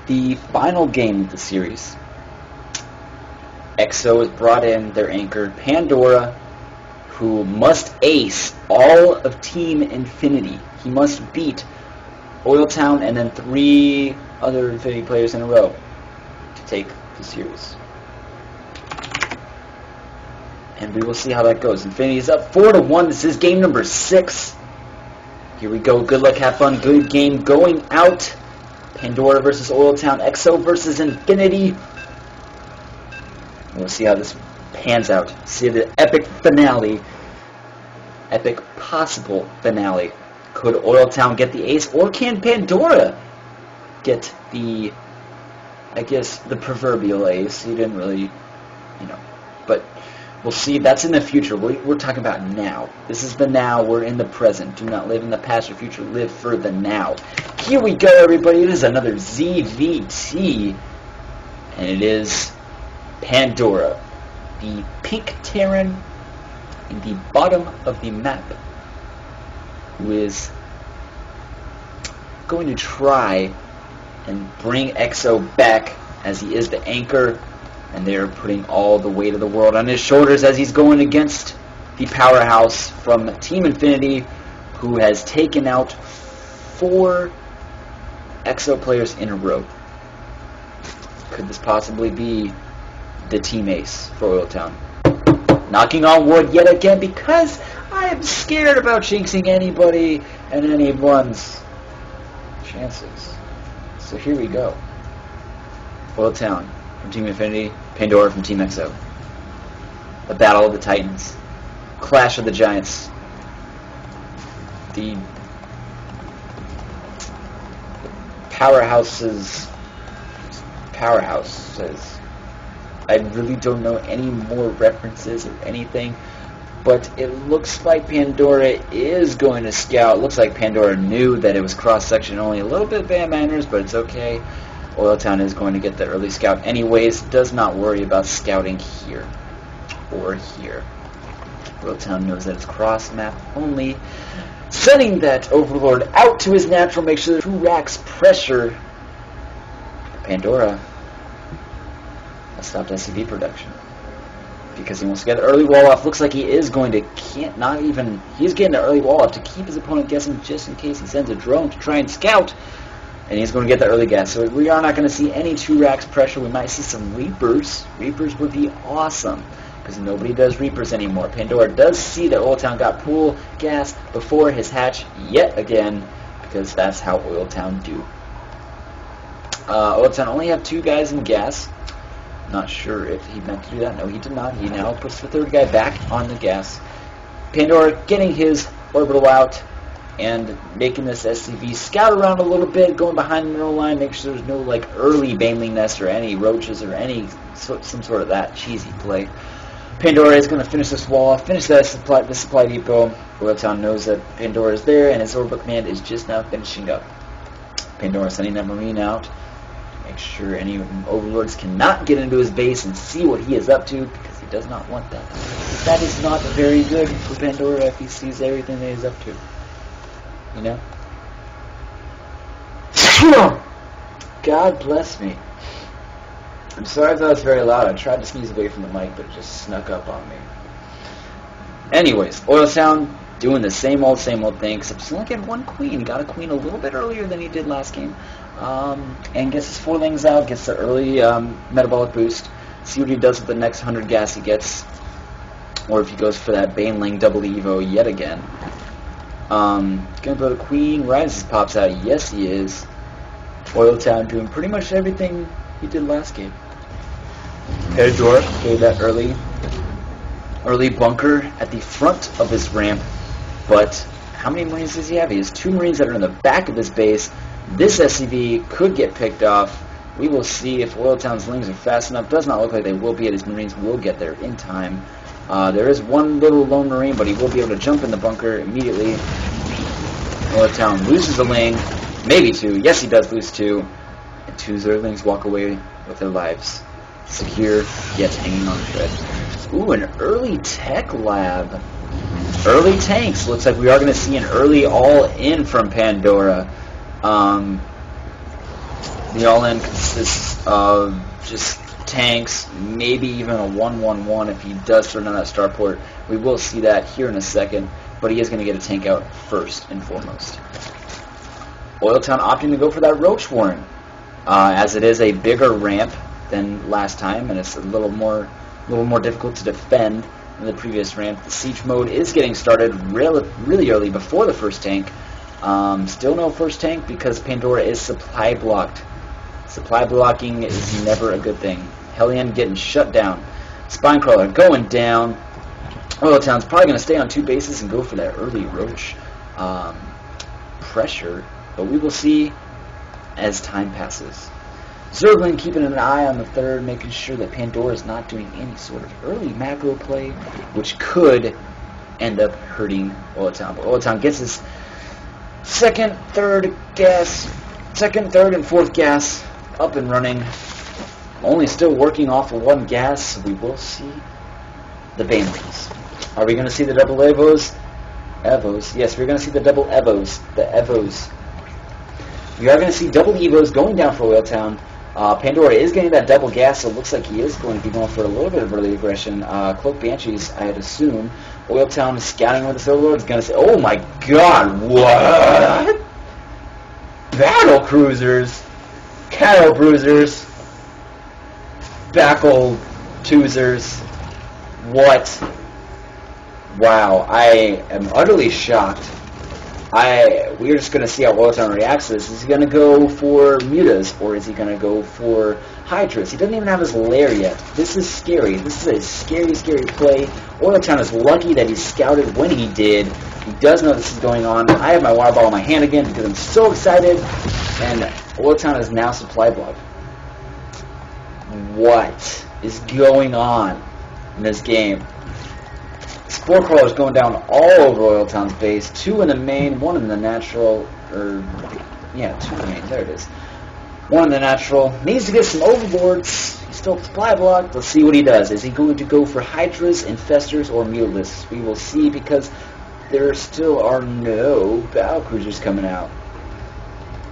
the final game of the series. EXO has brought in their anchor, Pandora, who must ace all of Team Infinity. He must beat OiLTowN and then 3 other Infinity players in a row to take the series. And we will see how that goes. Infinity is up 4-1. This is game number 6. Here we go. Good luck, have fun. Good game going out. Pandora versus OiLTowN. EXO versus Infinity. We'll see how this pans out. See the epic finale. Epic possible finale. Could OiLTowN get the ace, or can Pandora get the, I guess, the proverbial ace? He didn't really, but we'll see. That's in the future. We're talking about now. This is the now. We're in the present. Do not live in the past or future. Live for the now. Here we go, everybody. It is another ZVT, and it is Pandora, the pink Terran in the bottom of the map, who is going to try and bring EXO back, as he is the anchor, and they're putting all the weight of the world on his shoulders as he's going against the powerhouse from Team Infinity, who has taken out 4 EXO players in a row. Could this possibly be the team ace for OiLTowN? Knocking on wood yet again, because I am scared about jinxing anybody and anyone's chances. So here we go. OiLTowN from Team Infinity, Pandora from Team EXO. The battle of the Titans. Clash of the Giants. The powerhouse says, I really don't know any more references or anything, but it looks like Pandora is going to scout. It looks like Pandora knew that it was cross-section only. A little bit bad manners, but it's okay. OiLTowN is going to get the early scout anyways. Does not worry about scouting here or here. OiLTowN knows that it's cross-map only. Sending that Overlord out to his natural, make sure 2 racks pressure. Pandora stopped SCV production because he wants to get an early wall off. Looks like he is going to he's getting an early wall off to keep his opponent guessing, just in case he sends a drone to try and scout, and he's going to get the early gas. So we are not going to see any 2 racks pressure. We might see some Reapers. Reapers would be awesome, because nobody does Reapers anymore. Pandora does see that OiLTowN got pool gas before his hatch yet again, because that's how OiLTowN do. OiLTowN only have 2 guys in gas. Not sure if he meant to do that. No, he did not. He now puts the 3rd guy back on the gas. Pandora getting his orbital out and making this SCV scout around a little bit, going behind the middle line, make sure there's no early baneling nest or any roaches or some sort of that cheesy play. Pandora is going to finish this wall off, finish the supply depot. OiLTowN knows that Pandora is there, and his orbital command is just now finishing up. Pandora sending that Marine out. Make sure any overlords cannot get into his base and see what he is up to, because he does not want that. That is not very good for Pandora if he sees everything that he's up to. God bless me. I'm sorry if that was very loud. I tried to sneeze away from the mic, but it just snuck up on me. Anyways, OiLTowN doing the same old thing, except he's only getting 1 queen. Got a queen a little bit earlier than he did last game. And gets his 4-lings out, gets the early metabolic boost. See what he does with the next 100 gas he gets, or if he goes for that baneling double evo yet again. Gonna go to queen. Rises pops out. Yes, he is. OiLTowN doing pretty much everything he did last game. Pandora gave that early bunker at the front of his ramp, but how many Marines does he have? He has 2 Marines that are in the back of his base. This SCV could get picked off. We will see if OiLTowN's lings are fast enough. Does not look like they will be, and his Marines will get there in time. There is 1 little lone Marine, but he will be able to jump in the bunker immediately. OiLTowN loses a ling, maybe 2. Yes, he does lose 2. And 2 Zerglings walk away with their lives. Secure, yet hanging on a thread. Ooh, an early tech lab. Early tanks. Looks like we are going to see an early all-in from Pandora. The all-in consists of just tanks, maybe even a 1-1-1 if he does turn on that starport. We will see that here in a second, but he is going to get a tank out first and foremost. OiLTowN opting to go for that Roach Warren, as it is a bigger ramp than last time, and it's a little more difficult to defend than the previous ramp. The siege mode is getting started really early before the first tank. Still no first tank because Pandora is supply blocked. Supply blocking is never a good thing. Hellion getting shut down. Spinecrawler going down. OiLTowN's probably going to stay on 2 bases and go for that early Roach pressure, but we will see as time passes. Zergling keeping an eye on the third, making sure that Pandora is not doing any sort of early macro play, which could end up hurting OiLTowN. But OiLTowN gets his second, third, and fourth gas up and running. Only still working off of 1 gas, so we will see the Banelings. Are we going to see the double Evos? Yes, we're going to see the double Evos. The Evos. We are going to see double Evos going down for OiLTowN. Pandora is getting that double gas, so it looks like he is going to be going for a little bit of early aggression. Cloak Banshees, I'd assume. OiLTowN is scouting with the Overlord. Is going to say, oh my god, what? Battle Cruisers, Cattle Bruisers, Backle Toozers, what? Wow, I am utterly shocked. We're just going to see how OiLTowN reacts to this. Is he going to go for Mutas, or is he going to go for Hydras? He doesn't even have his lair yet. This is scary. This is a scary, scary play. OiLTowN is lucky that he scouted when he did. He does know this is going on. I have my water bottle in my hand again because I'm so excited, and OiLTowN is now supply blocked. What is going on in this game? Spore Crawlers going down all over OiLTowN's base. 2 in the main, 1 in the natural, 2 in the main, there it is. 1 in the natural. Needs to get some overboards. He's still supply blocked. Let's see what he does. Is he going to go for Hydras, Infestors, or Mutalisks? We will see, because there still are no battle cruisers coming out.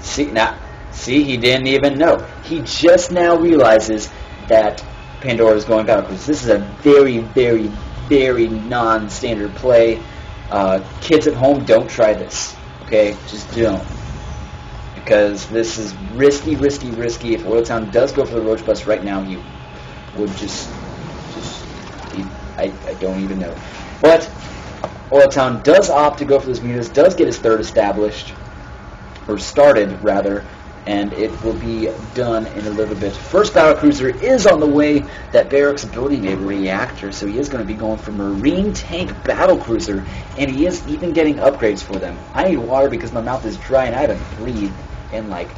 See, he didn't even know. He just now realizes that Pandora is going battle cruisers. This is a very, very, very non-standard play. Kids at home, don't try this. Okay, just don't, because this is risky. If OiLTowN does go for the Roach Bust right now, he would I don't even know. But OiLTowN does opt to go for those Mutas, does get his third established, or started rather, and it will be done in a little bit. First battlecruiser is on the way. That barracks building a reactor, so he is going to be going for Marine Tank Battlecruiser, and he is even getting upgrades for them. I need water because my mouth is dry and I haven't breathed in like,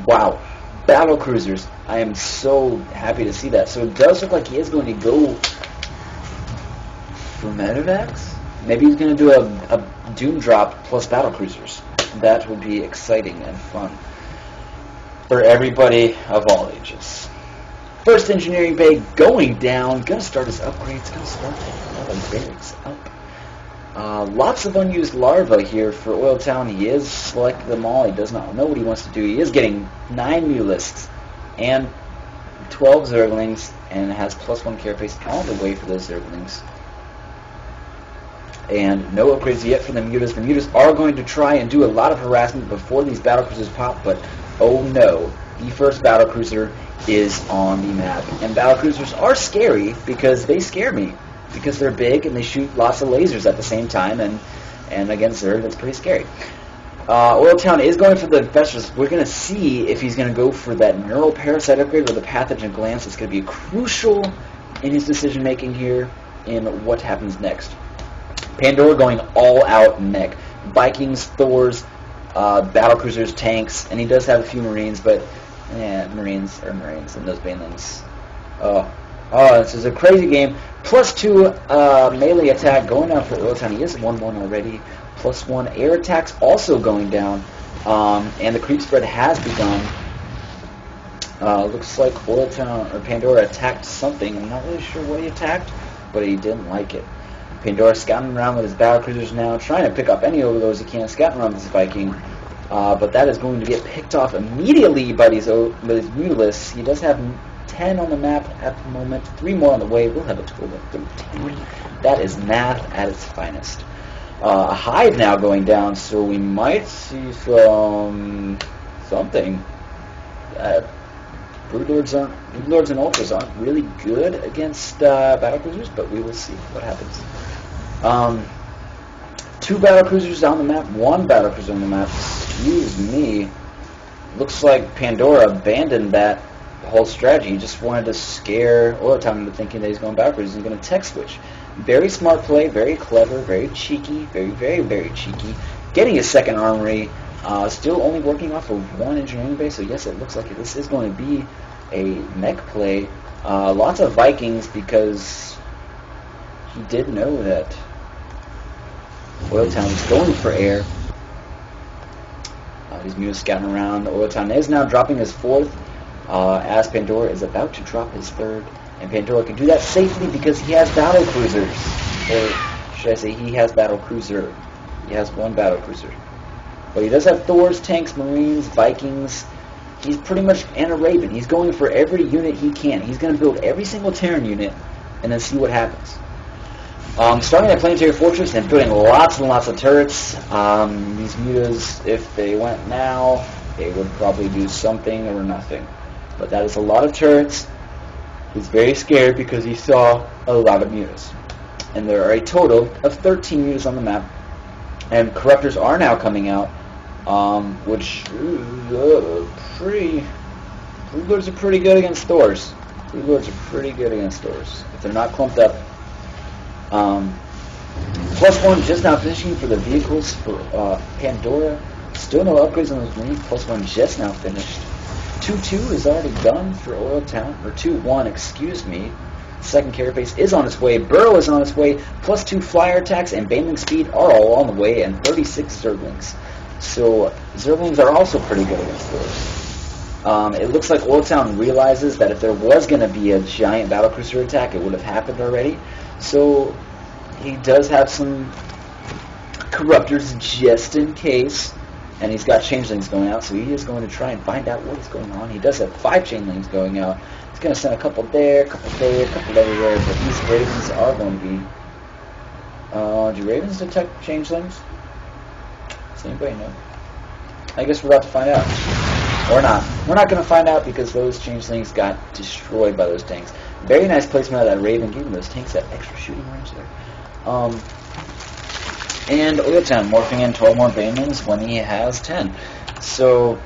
wow. Battlecruisers. I am so happy to see that. So it does look like he is going to go for Medivacs? Maybe he's going to do a Doom Drop plus Battlecruisers. That would be exciting and fun for everybody of all ages. First engineering bay going down. Going to start his upgrades. Going to start the barracks up. Lots of unused larvae here for OiLTowN. He is selecting them all. He does not know what he wants to do. He is getting 9 Mutalisks and 12 Zerglings, and has +1 carapace all the way for those Zerglings. And no upgrades yet for the Mutas. The Mutas are going to try and do a lot of harassment before these battlecruisers pop, but oh no, the first battlecruiser is on the map. And battlecruisers are scary because they scare me, because they're big and they shoot lots of lasers at the same time, and against Zerg, that's pretty scary. OiLTowN is going for the Infestors. We're going to see if he's going to go for that Neural Parasite upgrade or the Pathogen Glance. It's going to be crucial in his decision making here in what happens next. Pandora going all out mech. Vikings, Thors, battlecruisers, tanks, and he does have a few Marines, but Marines and those Banelings. This is a crazy game. +2 melee attack going down for OiLTowN. He is 1-1 already. +1 air attacks also going down, and the creep spread has begun. Looks like OiLTowN or Pandora attacked something. I'm not really sure what he attacked, but he didn't like it. Pandora scouting around with his battlecruisers now, trying to pick up any overlords he can, scouting around with his Viking. but that is going to get picked off immediately by these Mutalists. He does have 10 on the map at the moment, 3 more on the way. We'll have a total of 13. That is math at its finest. A hive now going down, so we might see something. Broodlords and Ultras aren't really good against battlecruisers, but we will see what happens. 2 battlecruisers on the map, 1 battlecruiser on the map. Excuse me. Looks like Pandora abandoned that whole strategy. He just wanted to scare OiLTowN into thinking that he's going backwards and going to tech switch. Very smart play, very clever, very cheeky, very cheeky. Getting his second armory, still only working off of 1 engineering base, so yes, it looks like this is going to be a mech play. Lots of Vikings because he did know that OiLTowN is going for air. These mules scouting around. OiLTowN is now dropping his 4th as Pandora is about to drop his 3rd. And Pandora can do that safely because he has battle cruisers. Or should I say he has battle cruiser. He has 1 battle cruiser. But he does have Thors, tanks, Marines, Vikings. He's pretty much and a Raven. He's going for every unit he can. He's going to build every single Terran unit and then see what happens. Starting at Planetary Fortress and building lots and lots of turrets. These mutas, if they went now, they would probably do something or nothing. But that is a lot of turrets. He's very scared because he saw a lot of mutas. And there are a total of 13 mutas on the map. And Corruptors are now coming out, which Broodlords are pretty good against Thors. Broodlords are pretty good against Thors if they're not clumped up. +1 just now finishing for the vehicles for Pandora. Still no upgrades on those Marines. +1 just now finished. 2-2 is already done for OiLTowN, or 2-1, excuse me. Second carapace is on its way. Burrow is on its way. +2 flyer attacks and baneling speed are all on the way, and 36 Zerglings. So Zerglings are also pretty good against those. It looks like OiLTowN realizes that if there was going to be a giant battlecruiser attack, it would have happened already. So he does have some Corruptors just in case. And he's got changelings going out, so he is going to try and find out what is going on. He does have 5 changelings going out. He's going to send a couple there, a couple there, a couple everywhere, but these ravens are going to be... do ravens detect changelings? Does anybody know? I guess we're about to find out. Or not. We're not going to find out because those changelings got destroyed by those tanks. Very nice placement of that raven, giving those tanks that extra shooting range there. And OiLTowN morphing in 12 more banelings when he has 10. So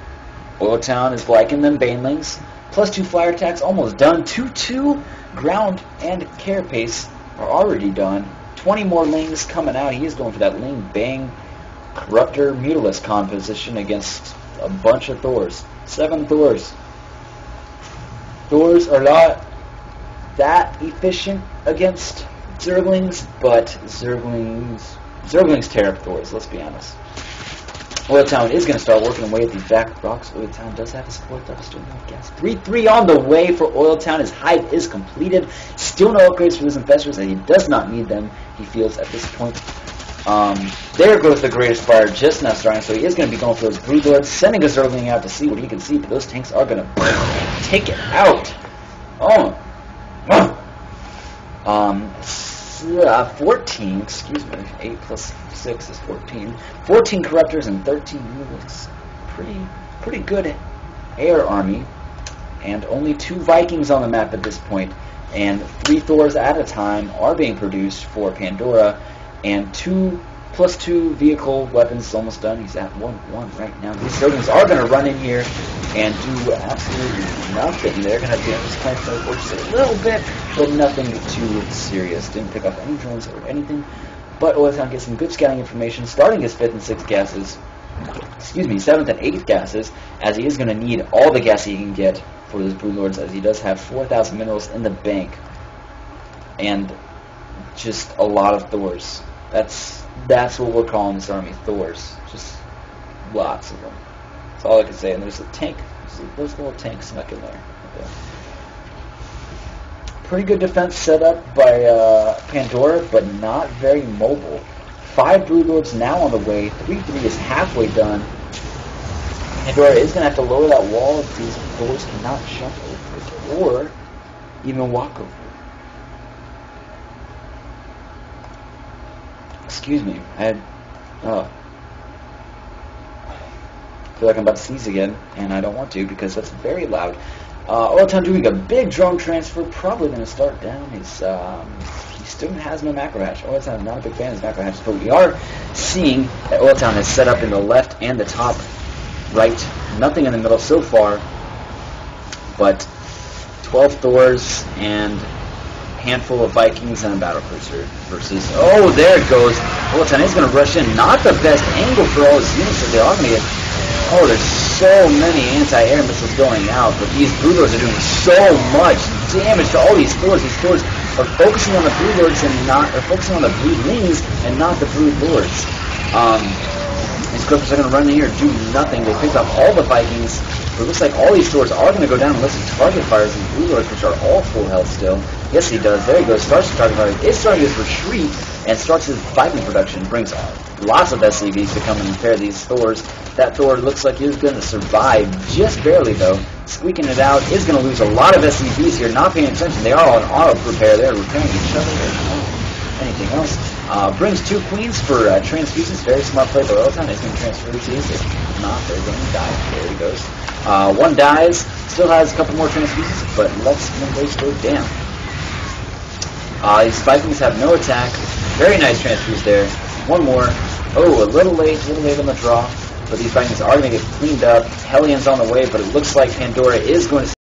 OiLTowN is liking them banelings. +2 flyer attacks almost done. 2-2 ground and carapace are already done. 20 more lings coming out. He is going for that ling bang corruptor mutalist composition against a bunch of Thors. 7 Thors. Thors are not that efficient against Zerglings, but Zerglings tear up Thors, let's be honest. OiLTowN is going to start working away at these back rocks. OiLTowN does have his 4th up, still no gas. 3-3 on the way for OiLTowN. His hive is completed. Still no upgrades for his infestors, and he does not need them, he feels, at this point. There goes the greatest fire just now starting, so he is going to be going for those Broodlords, sending a Zergling out to see what he can see, but those tanks are going to take it out. 14, excuse me, 8 plus 6 is 14. 14 Corruptors and 13 Mutalists. Pretty good air army. And only 2 Vikings on the map at this point. And 3 Thors at a time are being produced for Pandora. And 2+2 vehicle weapons is almost done. He's at 1-1 right now. These Zerglings are going to run in here and do absolutely nothing. They're going to be just playing for just a little bit, but nothing too serious. Didn't pick up any drones or anything. But OiLTowN gets some good scouting information, starting his 5th and 6th gases. Excuse me, 7th and 8th gases, as he is going to need all the gas he can get for those Broodlords, as he does have 4,000 minerals in the bank. And just a lot of Thors. That's what we're calling this army, Thors. Just lots of them. That's all I can say. And there's a tank. There's a little tank snuck in there. Okay. Pretty good defense set up by Pandora, but not very mobile. 5 Broodlords now on the way. 3-3 is halfway done. Pandora is going to have to lower that wall if these Thors cannot jump over it, or even walk over it. Excuse me, I feel like I'm about to sneeze again, and I don't want to because that's very loud. OiLTowN doing a big drone transfer, probably going to start down his, he still has no macro hash. OiLTowN is not a big fan of his macro hash, but we are seeing that OiLTowN is set up in the left and the top right, nothing in the middle so far, but 12 Thors and a handful of Vikings and a battle cruiser versus, oh, there it goes. OiLTowN is going to rush in, not the best angle for all his units that they are going to get. Oh, there's so many anti-air missiles going out, but these Brood Lords are doing so much damage to all these Thors. These Thors are focusing on the Brood Lords and not, or focusing on the Broodlings and not the Brood Lords. These Clippers are going to run in here and do nothing. They picked up all the Vikings, but it looks like all these Thors are going to go down unless he target fires these Brood Lords, which are all full health still. Yes, he does. There he goes. Starts to target fire. Is starting his retreat and starts his Viking production. Brings lots of SCVs to come and repair these Thors. That Thor looks like he's going to survive, just barely though. Squeaking it out, is going to lose a lot of SCVs here, not paying attention. They are all in auto repair. They're repairing each other. Anything else? Brings 2 queens for transfuses. Very smart play by OiLTowN. He's going to transfer these. If not, they're going to die. There he goes. 1 dies. Still has a couple more transfuses, but lets Mondays go down. These Vikings have no attack. Very nice transfuse there. 1 more. Oh, a little late on the draw. But these Vikings are going to get cleaned up. Hellion's on the way, but it looks like Pandora is going to